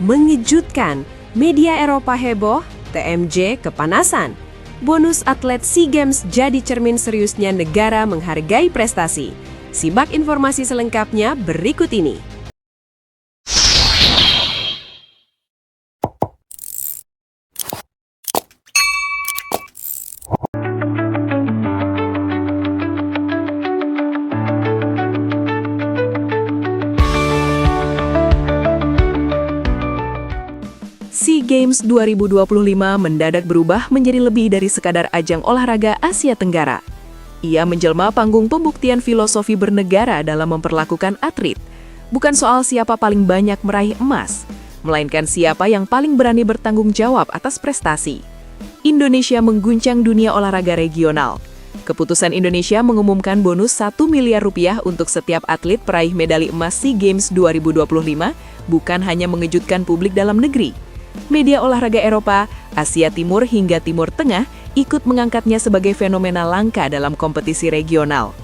Mengejutkan, media Eropa heboh, TMJ kepanasan. Bonus atlet SEA Games jadi cermin seriusnya negara menghargai prestasi. Simak informasi selengkapnya berikut ini. SEA Games 2025 mendadak berubah menjadi lebih dari sekadar ajang olahraga Asia Tenggara. Ia menjelma panggung pembuktian filosofi bernegara dalam memperlakukan atlet. Bukan soal siapa paling banyak meraih emas, melainkan siapa yang paling berani bertanggung jawab atas prestasi. Indonesia mengguncang dunia olahraga regional. Keputusan Indonesia mengumumkan bonus 1 miliar rupiah untuk setiap atlet peraih medali emas SEA Games 2025 bukan hanya mengejutkan publik dalam negeri. Media olahraga Eropa, Asia Timur hingga Timur Tengah ikut mengangkatnya sebagai fenomena langka dalam kompetisi regional.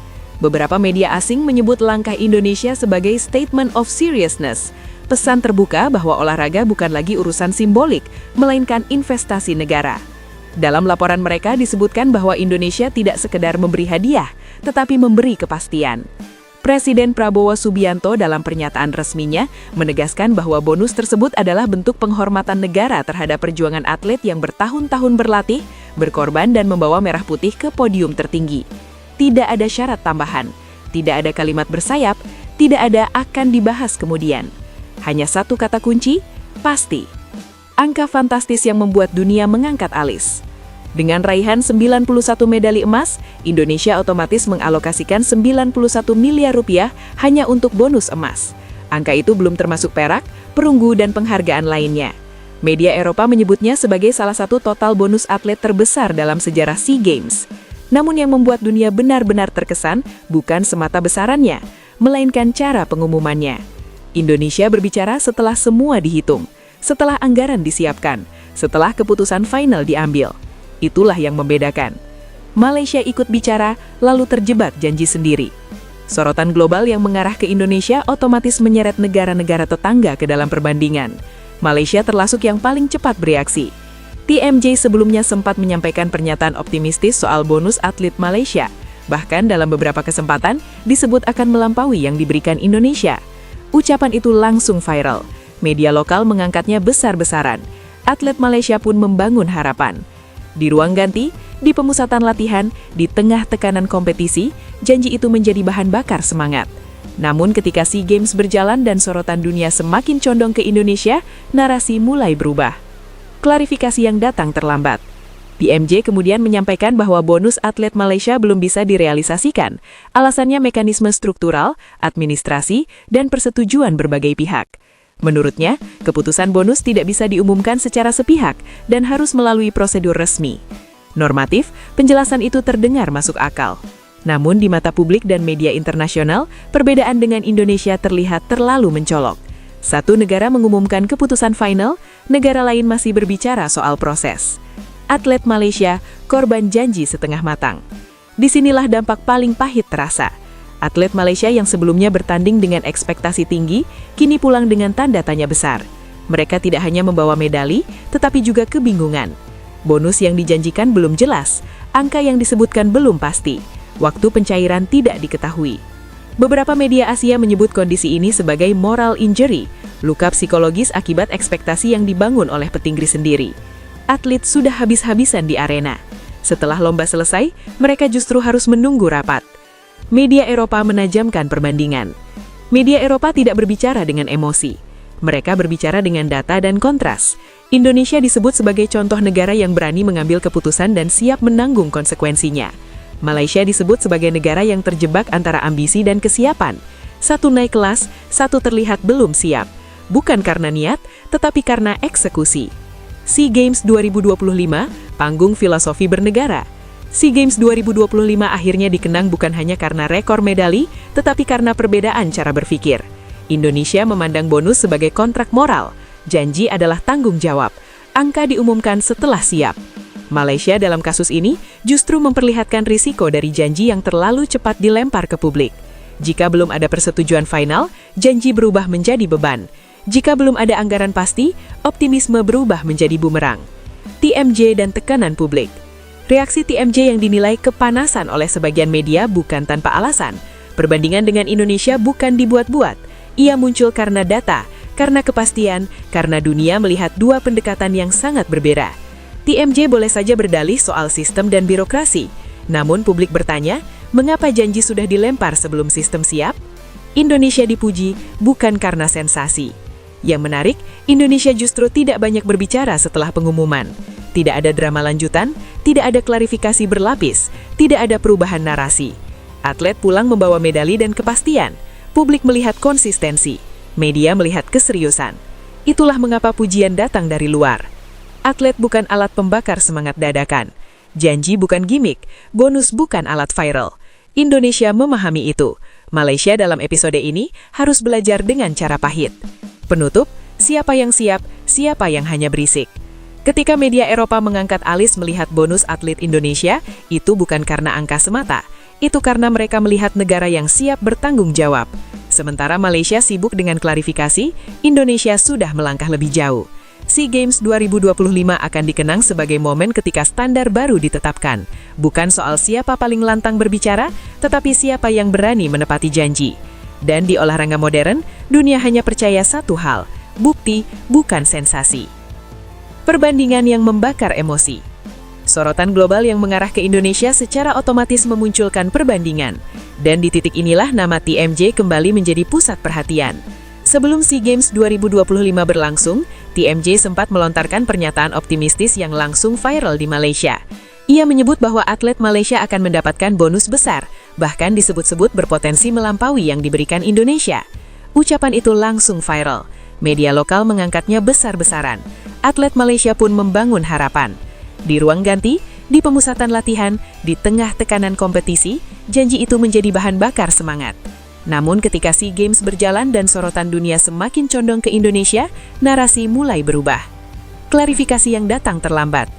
Beberapa media asing menyebut langkah Indonesia sebagai statement of seriousness, pesan terbuka bahwa olahraga bukan lagi urusan simbolik, melainkan investasi negara. Dalam laporan mereka disebutkan bahwa Indonesia tidak sekedar memberi hadiah, tetapi memberi kepastian. Presiden Prabowo Subianto dalam pernyataan resminya menegaskan bahwa bonus tersebut adalah bentuk penghormatan negara terhadap perjuangan atlet yang bertahun-tahun berlatih, berkorban dan membawa merah putih ke podium tertinggi. Tidak ada syarat tambahan, tidak ada kalimat bersayap, tidak ada akan dibahas kemudian. Hanya satu kata kunci, pasti. Angka fantastis yang membuat dunia mengangkat alis. Dengan raihan 91 medali emas, Indonesia otomatis mengalokasikan 91 miliar rupiah hanya untuk bonus emas. Angka itu belum termasuk perak, perunggu, dan penghargaan lainnya. Media Eropa menyebutnya sebagai salah satu total bonus atlet terbesar dalam sejarah SEA Games. Namun yang membuat dunia benar-benar terkesan bukan semata besarannya, melainkan cara pengumumannya. Indonesia berbicara setelah semua dihitung, setelah anggaran disiapkan, setelah keputusan final diambil. Itulah yang membedakan. Malaysia ikut bicara, lalu terjebak janji sendiri. Sorotan global yang mengarah ke Indonesia otomatis menyeret negara-negara tetangga ke dalam perbandingan. Malaysia termasuk yang paling cepat bereaksi. TMJ sebelumnya sempat menyampaikan pernyataan optimistis soal bonus atlet Malaysia. Bahkan dalam beberapa kesempatan disebut akan melampaui yang diberikan Indonesia. Ucapan itu langsung viral. Media lokal mengangkatnya besar-besaran. Atlet Malaysia pun membangun harapan. Di ruang ganti, di pemusatan latihan, di tengah tekanan kompetisi, janji itu menjadi bahan bakar semangat. Namun ketika SEA Games berjalan dan sorotan dunia semakin condong ke Indonesia, narasi mulai berubah. Klarifikasi yang datang terlambat. TMJ kemudian menyampaikan bahwa bonus atlet Malaysia belum bisa direalisasikan. Alasannya mekanisme struktural, administrasi, dan persetujuan berbagai pihak. Menurutnya, keputusan bonus tidak bisa diumumkan secara sepihak dan harus melalui prosedur resmi. Normatif, penjelasan itu terdengar masuk akal. Namun di mata publik dan media internasional, perbedaan dengan Indonesia terlihat terlalu mencolok. Satu negara mengumumkan keputusan final, negara lain masih berbicara soal proses. Atlet Malaysia, korban janji setengah matang. Disinilah dampak paling pahit terasa. Atlet Malaysia yang sebelumnya bertanding dengan ekspektasi tinggi, kini pulang dengan tanda tanya besar. Mereka tidak hanya membawa medali, tetapi juga kebingungan. Bonus yang dijanjikan belum jelas, angka yang disebutkan belum pasti, waktu pencairan tidak diketahui. Beberapa media Asia menyebut kondisi ini sebagai moral injury, luka psikologis akibat ekspektasi yang dibangun oleh petinggi sendiri. Atlet sudah habis-habisan di arena. Setelah lomba selesai, mereka justru harus menunggu rapat. Media Eropa menajamkan perbandingan. Media Eropa tidak berbicara dengan emosi. Mereka berbicara dengan data dan kontras. Indonesia disebut sebagai contoh negara yang berani mengambil keputusan dan siap menanggung konsekuensinya. Malaysia disebut sebagai negara yang terjebak antara ambisi dan kesiapan. Satu naik kelas, satu terlihat belum siap. Bukan karena niat, tetapi karena eksekusi. SEA Games 2025, panggung filosofi bernegara. SEA Games 2025 akhirnya dikenang bukan hanya karena rekor medali, tetapi karena perbedaan cara berpikir. Indonesia memandang bonus sebagai kontrak moral. Janji adalah tanggung jawab. Angka diumumkan setelah siap. Malaysia dalam kasus ini justru memperlihatkan risiko dari janji yang terlalu cepat dilempar ke publik. Jika belum ada persetujuan final, janji berubah menjadi beban. Jika belum ada anggaran pasti, optimisme berubah menjadi bumerang. TMJ dan tekanan publik. Reaksi TMJ yang dinilai kepanasan oleh sebagian media bukan tanpa alasan. Perbandingan dengan Indonesia bukan dibuat-buat. Ia muncul karena data, karena kepastian, karena dunia melihat dua pendekatan yang sangat berbeda. TMJ boleh saja berdalih soal sistem dan birokrasi. Namun publik bertanya, mengapa janji sudah dilempar sebelum sistem siap? Indonesia dipuji bukan karena sensasi. Yang menarik, Indonesia justru tidak banyak berbicara setelah pengumuman. Tidak ada drama lanjutan, tidak ada klarifikasi berlapis, tidak ada perubahan narasi. Atlet pulang membawa medali dan kepastian. Publik melihat konsistensi, media melihat keseriusan. Itulah mengapa pujian datang dari luar. Atlet bukan alat pembakar semangat dadakan. Janji bukan gimmick, bonus bukan alat viral. Indonesia memahami itu. Malaysia dalam episode ini harus belajar dengan cara pahit. Penutup, siapa yang siap, siapa yang hanya berisik. Ketika media Eropa mengangkat alis melihat bonus atlet Indonesia, itu bukan karena angka semata. Itu karena mereka melihat negara yang siap bertanggung jawab. Sementara Malaysia sibuk dengan klarifikasi, Indonesia sudah melangkah lebih jauh. SEA Games 2025 akan dikenang sebagai momen ketika standar baru ditetapkan. Bukan soal siapa paling lantang berbicara, tetapi siapa yang berani menepati janji. Dan di olahraga modern, dunia hanya percaya satu hal, bukti bukan sensasi. Perbandingan yang membakar emosi. Sorotan global yang mengarah ke Indonesia secara otomatis memunculkan perbandingan. Dan di titik inilah nama TMJ kembali menjadi pusat perhatian. Sebelum SEA Games 2025 berlangsung, TMJ sempat melontarkan pernyataan optimistis yang langsung viral di Malaysia. Ia menyebut bahwa atlet Malaysia akan mendapatkan bonus besar, bahkan disebut-sebut berpotensi melampaui yang diberikan Indonesia. Ucapan itu langsung viral. Media lokal mengangkatnya besar-besaran. Atlet Malaysia pun membangun harapan. Di ruang ganti, di pemusatan latihan, di tengah tekanan kompetisi, janji itu menjadi bahan bakar semangat. Namun ketika SEA Games berjalan dan sorotan dunia semakin condong ke Indonesia, narasi mulai berubah. Klarifikasi yang datang terlambat.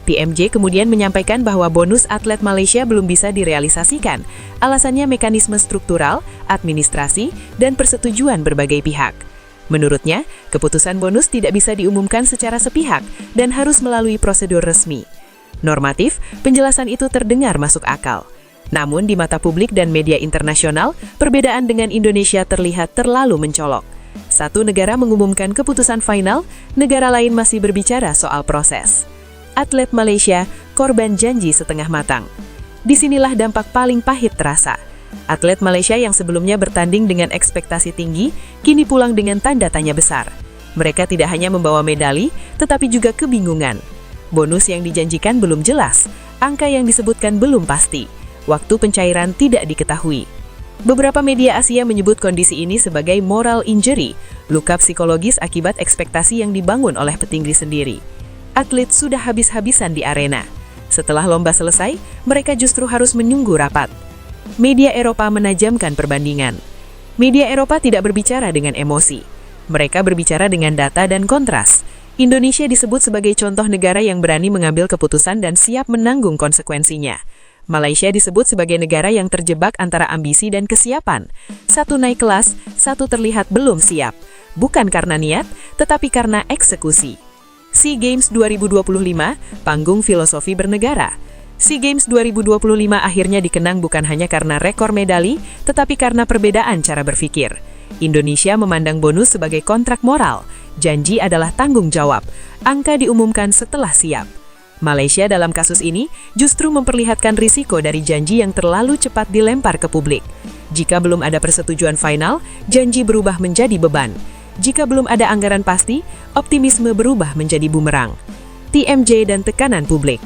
TMJ kemudian menyampaikan bahwa bonus atlet Malaysia belum bisa direalisasikan. Alasannya mekanisme struktural, administrasi, dan persetujuan berbagai pihak. Menurutnya, keputusan bonus tidak bisa diumumkan secara sepihak dan harus melalui prosedur resmi. Normatif, penjelasan itu terdengar masuk akal. Namun di mata publik dan media internasional, perbedaan dengan Indonesia terlihat terlalu mencolok. Satu negara mengumumkan keputusan final, negara lain masih berbicara soal proses. Atlet Malaysia, korban janji setengah matang. Disinilah dampak paling pahit terasa. Atlet Malaysia yang sebelumnya bertanding dengan ekspektasi tinggi, kini pulang dengan tanda tanya besar. Mereka tidak hanya membawa medali, tetapi juga kebingungan. Bonus yang dijanjikan belum jelas, angka yang disebutkan belum pasti, waktu pencairan tidak diketahui. Beberapa media Asia menyebut kondisi ini sebagai moral injury, luka psikologis akibat ekspektasi yang dibangun oleh petinggi sendiri. Atlet sudah habis-habisan di arena. Setelah lomba selesai, mereka justru harus menunggu rapat. Media Eropa menajamkan perbandingan. Media Eropa tidak berbicara dengan emosi. Mereka berbicara dengan data dan kontras. Indonesia disebut sebagai contoh negara yang berani mengambil keputusan dan siap menanggung konsekuensinya. Malaysia disebut sebagai negara yang terjebak antara ambisi dan kesiapan. Satu naik kelas, satu terlihat belum siap. Bukan karena niat, tetapi karena eksekusi. SEA Games 2025, panggung filosofi bernegara. SEA Games 2025 akhirnya dikenang bukan hanya karena rekor medali, tetapi karena perbedaan cara berpikir. Indonesia memandang bonus sebagai kontrak moral, janji adalah tanggung jawab, angka diumumkan setelah siap. Malaysia dalam kasus ini justru memperlihatkan risiko dari janji yang terlalu cepat dilempar ke publik. Jika belum ada persetujuan final, janji berubah menjadi beban. Jika belum ada anggaran pasti, optimisme berubah menjadi bumerang. TMJ dan tekanan publik.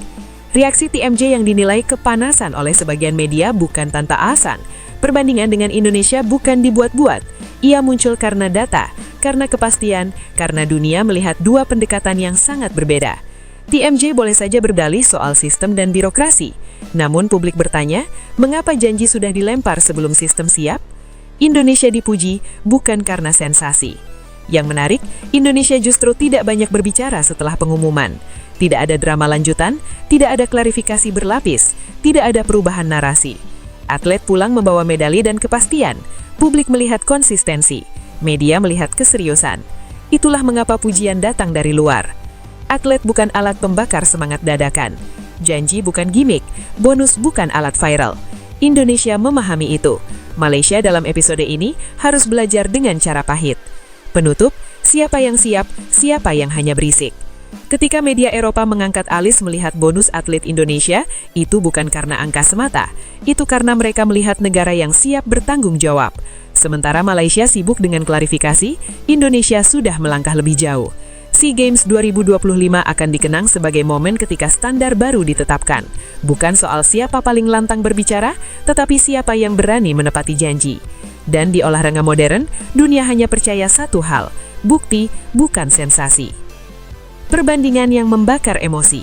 Reaksi TMJ yang dinilai kepanasan oleh sebagian media bukan tanpa alasan. Perbandingan dengan Indonesia bukan dibuat-buat. Ia muncul karena data, karena kepastian, karena dunia melihat dua pendekatan yang sangat berbeda. TMJ boleh saja berdalih soal sistem dan birokrasi. Namun publik bertanya, mengapa janji sudah dilempar sebelum sistem siap? Indonesia dipuji bukan karena sensasi. Yang menarik, Indonesia justru tidak banyak berbicara setelah pengumuman. Tidak ada drama lanjutan, tidak ada klarifikasi berlapis, tidak ada perubahan narasi. Atlet pulang membawa medali dan kepastian. Publik melihat konsistensi, media melihat keseriusan. Itulah mengapa pujian datang dari luar. Atlet bukan alat pembakar semangat dadakan. Janji bukan gimmick, bonus bukan alat viral. Indonesia memahami itu. Malaysia dalam episode ini harus belajar dengan cara pahit. Penutup, siapa yang siap, siapa yang hanya berisik. Ketika media Eropa mengangkat alis melihat bonus atlet Indonesia, itu bukan karena angka semata. Itu karena mereka melihat negara yang siap bertanggung jawab. Sementara Malaysia sibuk dengan klarifikasi, Indonesia sudah melangkah lebih jauh. SEA Games 2025 akan dikenang sebagai momen ketika standar baru ditetapkan. Bukan soal siapa paling lantang berbicara, tetapi siapa yang berani menepati janji. Dan di olahraga modern, dunia hanya percaya satu hal, bukti bukan sensasi. Perbandingan yang membakar emosi.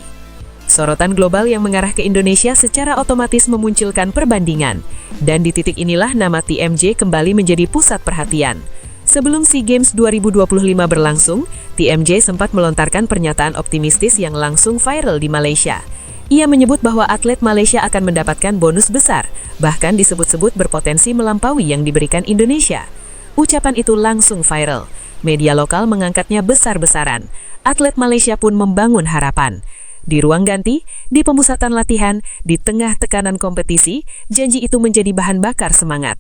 Sorotan global yang mengarah ke Indonesia secara otomatis memunculkan perbandingan. Dan di titik inilah nama TMJ kembali menjadi pusat perhatian. Sebelum SEA Games 2025 berlangsung, TMJ sempat melontarkan pernyataan optimistis yang langsung viral di Malaysia. Ia menyebut bahwa atlet Malaysia akan mendapatkan bonus besar, bahkan disebut-sebut berpotensi melampaui yang diberikan Indonesia. Ucapan itu langsung viral. Media lokal mengangkatnya besar-besaran. Atlet Malaysia pun membangun harapan. Di ruang ganti, di pemusatan latihan, di tengah tekanan kompetisi, janji itu menjadi bahan bakar semangat.